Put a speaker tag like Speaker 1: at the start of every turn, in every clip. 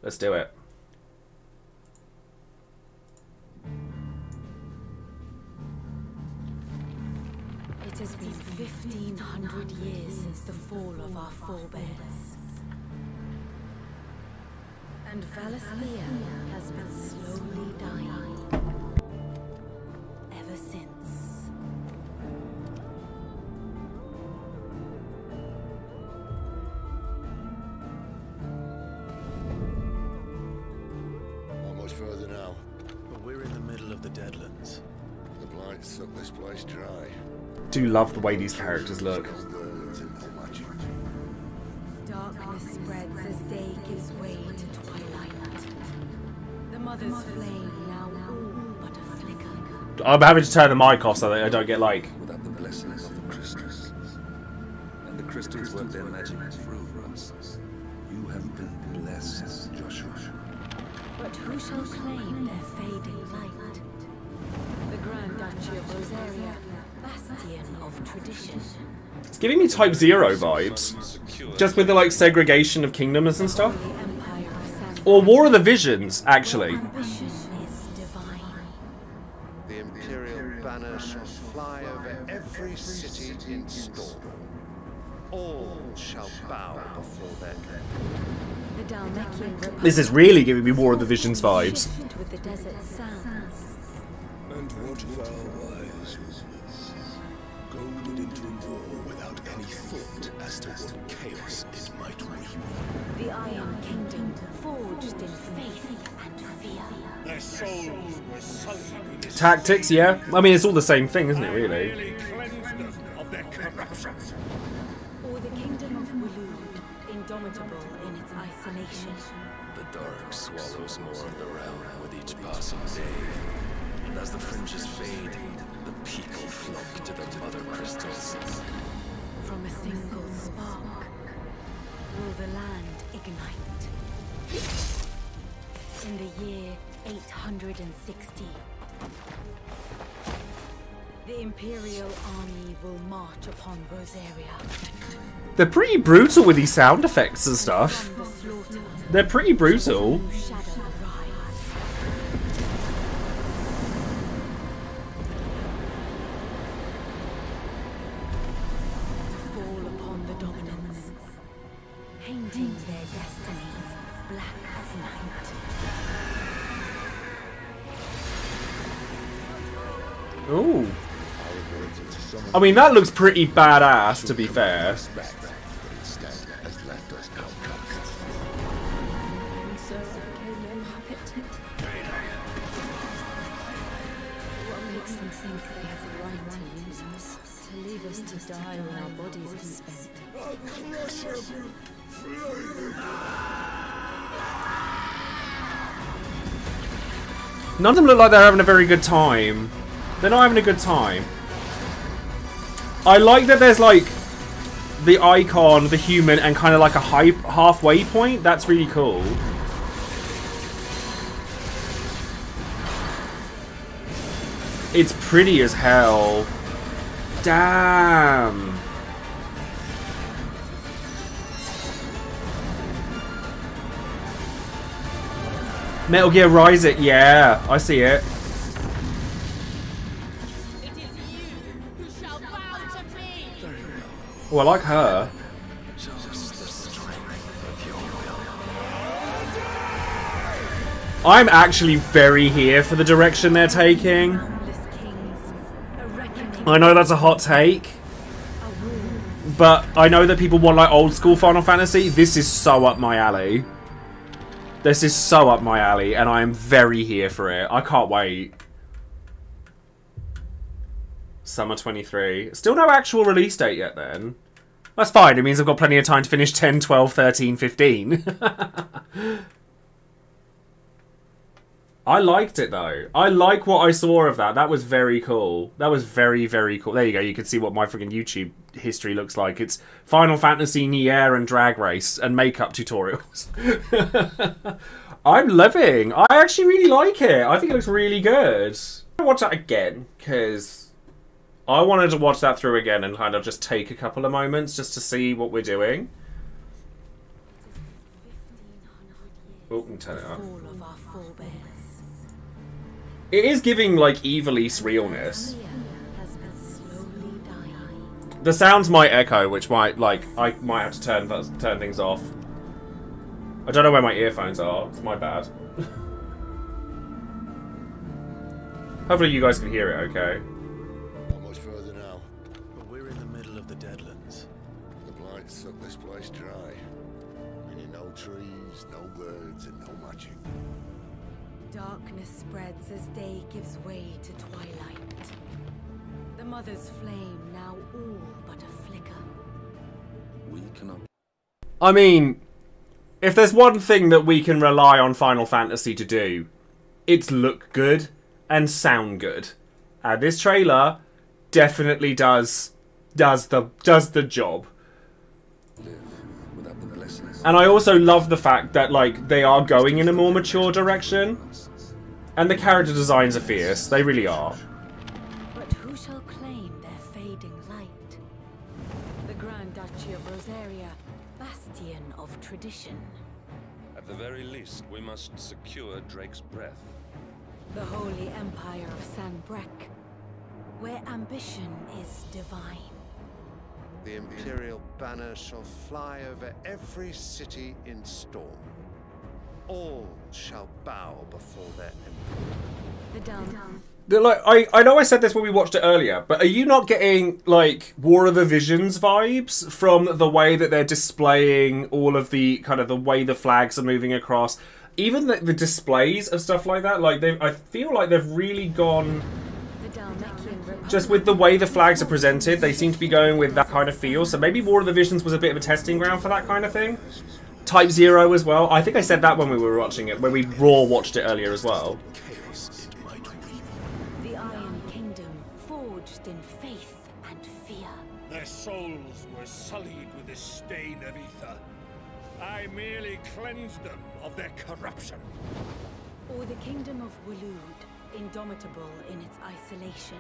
Speaker 1: Let's do it.
Speaker 2: It has been 1,500 years since the fall of our forebears. And Valisthea has been slowly dying. Ever since.
Speaker 3: Almost further now.
Speaker 4: But we're in the middle of the Deadlands.
Speaker 3: The blight sucked this place dry.
Speaker 1: Do love the way these characters look.
Speaker 2: Darkness spreads as day gives way to twilight. The mother's flame now all but a flicker.
Speaker 1: I'm having to turn the mic off so that I don't get like...
Speaker 5: Without the blessings of the crystals. And the crystals work their magic through us. You have been blessed, Joshua.
Speaker 2: But who shall claim their fading light? The Grand Duchy of Rosaria, bastion of tradition.
Speaker 1: It's giving me Type 0 vibes. Just with the like segregation of kingdoms and stuff. Or War of the Visions, actually.
Speaker 2: Ambition is divine.
Speaker 6: The Imperial banner shall fly over every city in storm. All shall bow before their king.
Speaker 2: The Dalmekian Republic
Speaker 1: This is really giving me War of the Visions vibes.
Speaker 2: shift with the desert sands.
Speaker 4: And what of our wise rulers? Goaded into war without any thought as to what chaos it might reap.
Speaker 2: The Iron Kingdom, forged in faith and fear.
Speaker 7: Their souls were sunk in this
Speaker 1: Tactics, yeah. I mean, it's all the same thing, isn't it, really?
Speaker 7: really cleansed them of their corruption.
Speaker 2: Or the Kingdom of Wulud, indomitable in its isolation.
Speaker 5: The dark swallows more of the realm with each passing day. And as the fringes fade, the people flock to the mother crystals.
Speaker 2: From a single spark, will the land ignite? In the year 860, the Imperial army will march upon Rosaria.
Speaker 1: They're pretty brutal with these sound effects and stuff.
Speaker 2: From the slaughter,
Speaker 1: They're pretty brutal.
Speaker 2: new shadow rise. To fall upon the dominants, painting their destinies black as night.
Speaker 1: Ooh. I mean, that looks pretty badass, to be fair.
Speaker 3: But instead has left us outcasts.
Speaker 2: And so I became their puppet. What makes them think they have the right to use us? To leave us to die when our bodies are spent.
Speaker 1: None of them look like they're having a very good time. They're not having a good time. I like that there's like the icon, the human, and kind of like a halfway point. That's really cool. It's pretty as hell. Damn. Metal Gear Rise it, yeah, I see it.
Speaker 8: It is you who shall bow to me.
Speaker 1: Oh, I like her.
Speaker 5: Show us the strength of your will.
Speaker 1: I'm actually very here for the direction they're taking.
Speaker 2: Boundless kings, a reckoning,
Speaker 1: I know that's a hot take,
Speaker 2: a war.
Speaker 1: but I know that people want like old school Final Fantasy. This is so up my alley. This is so up my alley, and I am very here for it. I can't wait. Summer 23. Still no actual release date yet then. That's fine. It means I've got plenty of time to finish 10, 12, 13, 15. I liked it though. I like what I saw of that. That was very cool. That was very, very cool. There you go. You can see what my freaking YouTube history looks like. It's Final Fantasy, Nier, and Drag Race, and makeup tutorials. I'm loving. I actually really like it. I think it looks really good. I'm gonna watch that again, because I wanted to watch that through again and kind of just take a couple of moments just to see what we're doing. Oh, and turn it up.
Speaker 2: Fall of our forebears.
Speaker 1: It is giving, like, Ivalice realness.
Speaker 2: Has been slowly dying.
Speaker 1: The sounds might echo, which might, like, I might have to turn things off. I don't know where my earphones are. It's my bad. Hopefully you guys can hear it okay.
Speaker 3: Not much further now.
Speaker 5: But we're in the middle of the Deadlands.
Speaker 3: The blight sucked this place dry. Meaning no trees, no birds, and no magic.
Speaker 2: Darkness spreads as day gives way to twilight. The mother's flame now all but a flicker.
Speaker 5: We cannot.
Speaker 1: I mean, if there's one thing that we can rely on Final Fantasy to do, it's look good and sound good. And this trailer definitely does the job.
Speaker 5: Live without the blessings.
Speaker 1: And I also love the fact that, like, they are going in a more mature direction. And the character designs are fierce. They really are.
Speaker 2: But who shall claim their fading light? The Grand Duchy of Rosaria, bastion of tradition.
Speaker 9: At the very least, we must secure Drake's breath.
Speaker 2: The Holy Empire of San Brek, where ambition is divine.
Speaker 6: The Imperial banner shall fly over every city in Storm. All shall bow before their emperor.
Speaker 2: The down.
Speaker 1: Like, I know I said this when we watched it earlier, but are you not getting, like, War of the Visions vibes from the way that they're displaying all of the, kind of the way the flags are moving across? Even the displays of stuff like that, like, I feel like they've really gone... Just with the way the flags are presented, they seem to be going with that kind of feel. So maybe War of the Visions was a bit of a testing ground for that kind of thing. Type 0 as well. I think I said that when we were watching it, when we raw watched it earlier as well.
Speaker 2: The Iron Kingdom, forged in faith and fear.
Speaker 7: Their souls were sullied with the stain of ether. I merely cleansed them of their corruption.
Speaker 2: Or the Kingdom of Waloed, indomitable in its isolation.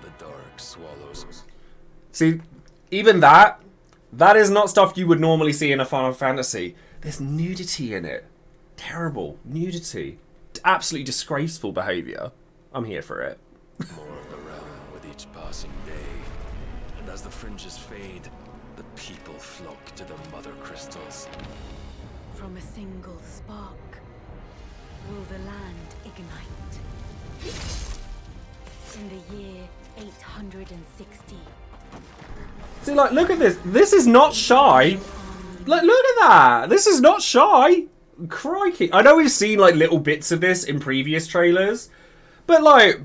Speaker 5: The dark swallows.
Speaker 1: See, even that is not stuff you would normally see in a Final Fantasy. There's nudity in it. Terrible. Nudity. Absolutely disgraceful behaviour. I'm here for it.
Speaker 5: More of the realm with each passing day. And as the fringes fade, the people flock to the mother crystals.
Speaker 2: From a single spark, will the land ignite? In the year 860.
Speaker 1: See, like, look at this. This is not shy. Like, look at that. This is not shy. Crikey. I know we've seen, like, little bits of this in previous trailers. But, like,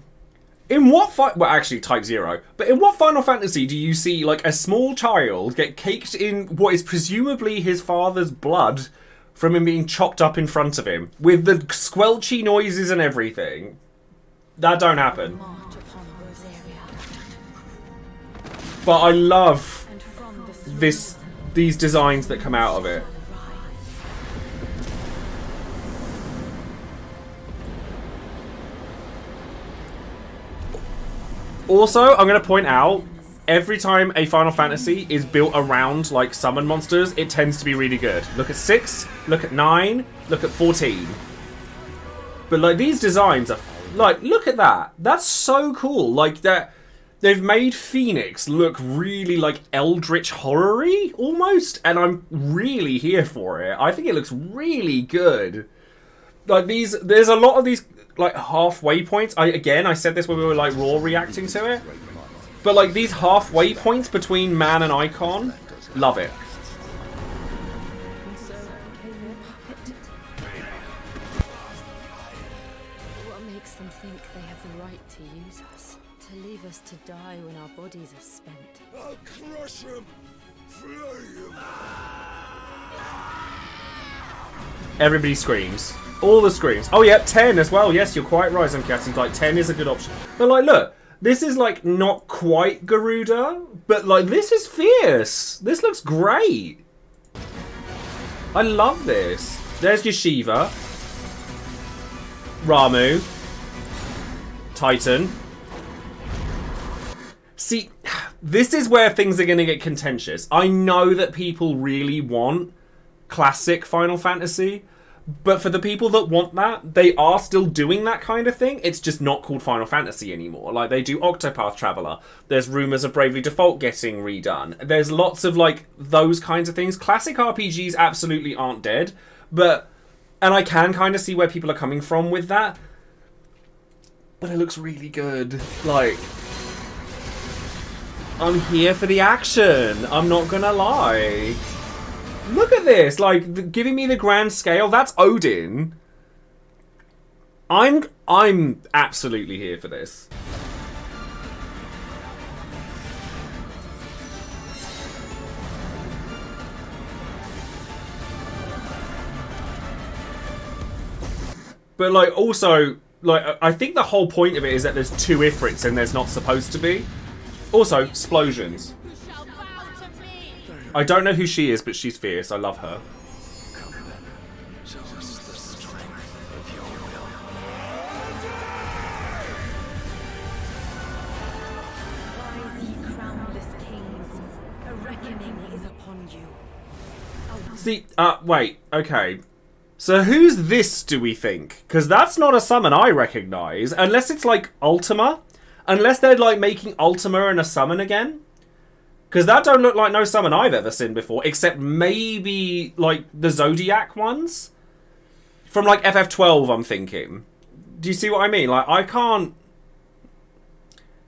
Speaker 1: in what... Well, actually, Type 0. But in what Final Fantasy do you see, like, a small child get caked in what is presumably his father's blood from him being chopped up in front of him? With the squelchy noises and everything. That don't happen. But I love these designs that come out of it. Also, I'm going to point out, every time a Final Fantasy is built around, like, summon monsters, it tends to be really good. Look at 6, look at 9, look at 14. But, like, these designs are... Like, look at that. That's so cool. Like, that... They've made Phoenix look really, like, eldritch horror-y, almost. And I'm really here for it. I think it looks really good. Like, there's a lot of these, like, halfway points. Again, I said this when we were, like, raw reacting to it. But, like, these halfway points between man and icon, love it.
Speaker 2: What makes them think they have the right to use us? To leave us to die when our bodies are spent.
Speaker 4: I'll crush him! Flay him!
Speaker 1: Everybody screams. All the screams. Oh, yeah, 10 as well. Yes, you're quite right, Cassie. Like, 10 is a good option. But, like, look. This is, like, not quite Garuda. But, like, this is fierce. This looks great. I love this. There's Joesephyr. Ramu. Titan. See, this is where things are going to get contentious. I know that people really want classic Final Fantasy, But for the people that want that, they are still doing that kind of thing. It's just not called Final Fantasy anymore. Like, they do Octopath Traveler. There's rumours of Bravely Default getting redone. There's lots of, like, those kinds of things. Classic RPGs absolutely aren't dead. But, and I can kind of see where people are coming from with that. But it looks really good. Like, I'm here for the action. I'm not gonna lie. Look at this, like, giving me the grand scale. That's Odin. I'm absolutely here for this. But, like, also, like, I think the whole point of it is that there's 2 Ifrits and there's not supposed to be. Also, explosions. I don't know who she is, but she's fierce. I love her.
Speaker 5: Come then, show us the strength of your will.
Speaker 2: Rise, ye crownless kings. A reckoning is upon you.
Speaker 1: See, wait, okay. So who's this, do we think? Because that's not a summon I recognise. Unless it's, like, Ultima. Unless they're, like, making Ultima and a summon again. Because that don't look like no summon I've ever seen before. Except maybe, like, the Zodiac ones? From, like, FF12, I'm thinking. Do you see what I mean? Like, I can't...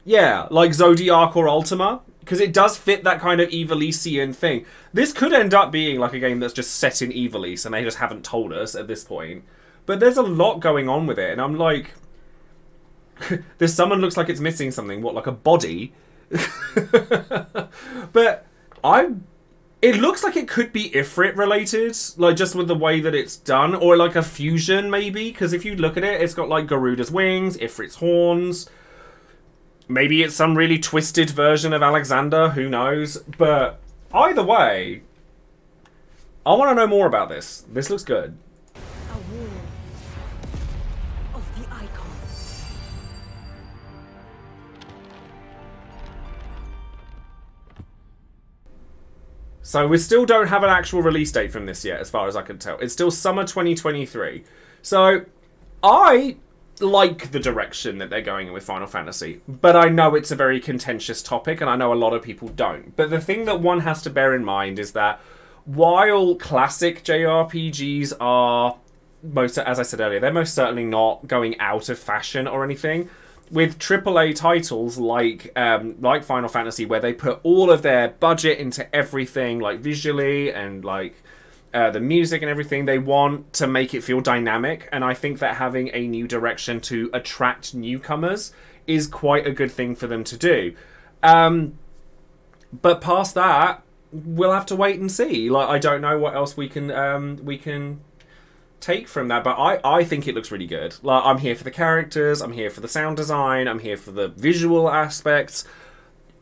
Speaker 1: Yeah, like Zodiac or Ultima. Because it does fit that kind of Evilisian thing. This could end up being, like, a game that's just set in Evilise, and they just haven't told us at this point. But there's a lot going on with it, and I'm like... this summon looks like it's missing something. What, like a body? But it looks like it could be Ifrit related, like just with the way that it's done, or like a fusion maybe, because if you look at it, it's got like Garuda's wings, Ifrit's horns, maybe it's some really twisted version of Alexander, who knows. But either way, I want to know more about this. This looks good.
Speaker 2: A war of the icons.
Speaker 1: So we still don't have an actual release date from this yet, as far as I can tell. It's still summer 2023. So I like the direction that they're going in with Final Fantasy, but I know it's a very contentious topic, and I know a lot of people don't. But the thing that one has to bear in mind is that while classic JRPGs are, as I said earlier, they're most certainly not going out of fashion or anything. With AAA titles like Final Fantasy, where they put all of their budget into everything, like visually and like the music and everything, they want to make it feel dynamic. And I think that having a new direction to attract newcomers is quite a good thing for them to do. But past that, we'll have to wait and see. Like, I don't know what else we can take from that, but I think it looks really good. Like, I'm here for the characters, I'm here for the sound design, I'm here for the visual aspects.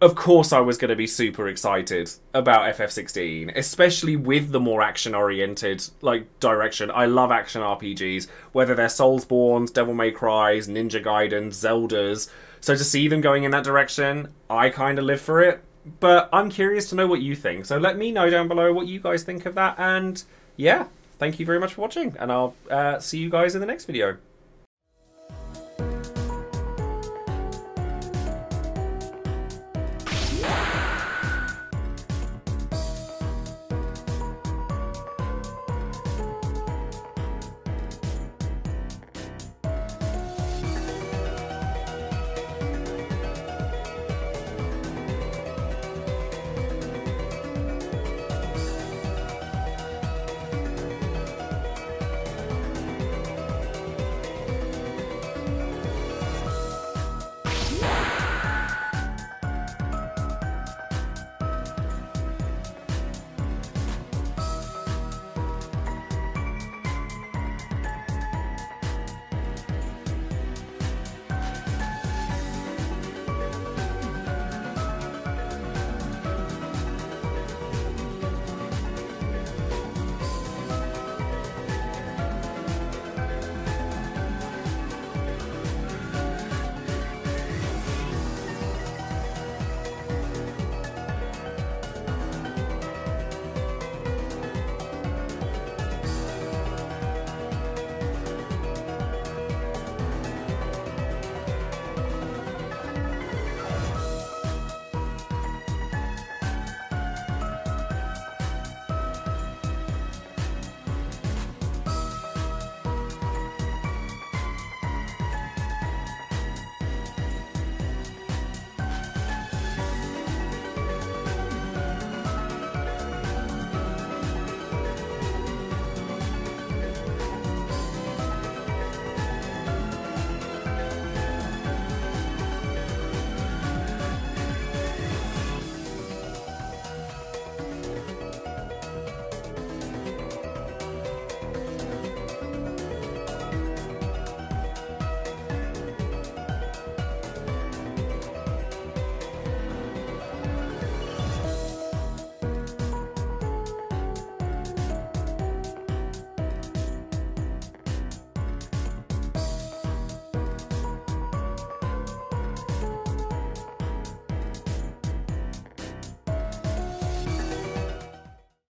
Speaker 1: Of course I was going to be super excited about FF16, especially with the more action-oriented like direction. I love action RPGs, whether they're Soulsborns, Devil May Cry's, Ninja Gaidens, Zeldas. So to see them going in that direction, I kind of live for it. But I'm curious to know what you think. So let me know down below what you guys think of that, and yeah. Thank you very much for watching, and I'll see you guys in the next video.